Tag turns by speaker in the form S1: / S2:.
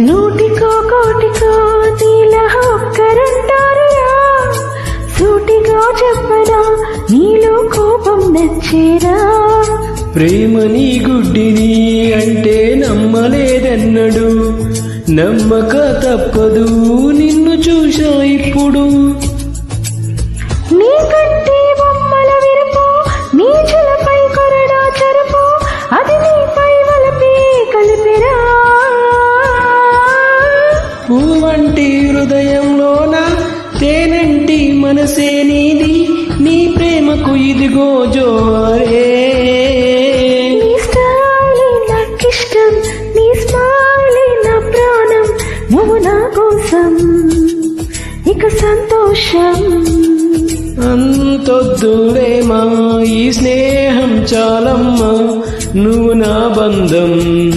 S1: నూటికో కోటికో నీలా ఒక్కరంటారురా, సూటిగా చెప్పనా నీలో కోపం నచ్చేరా.
S2: ప్రేమని గుడ్డిని అంటే నమ్మలేదన్నడు, నమ్మక తప్పదు నిన్ను చూశా ఇప్పుడు.
S1: నీ కంటి బొమ్మల విరుపు, నీ చెలపై కొరడా చెరుపు, అది నీపై వలపి కలిపిరా.
S2: పువ్వంటి హృదయంలోన తేనంటి మనసే నీది, నీ ప్రేమకు ఇదిగో జోహారే.
S1: నీ స్టైలే నాకిష్టం, నీ స్మైలే నా ప్రాణం, నువ్వు నా కోసం ఇక సంతోషం.
S2: అంతొద్దులేమా ఈ స్నేహం చాలమ్మా, నువ్వు నా బంధం.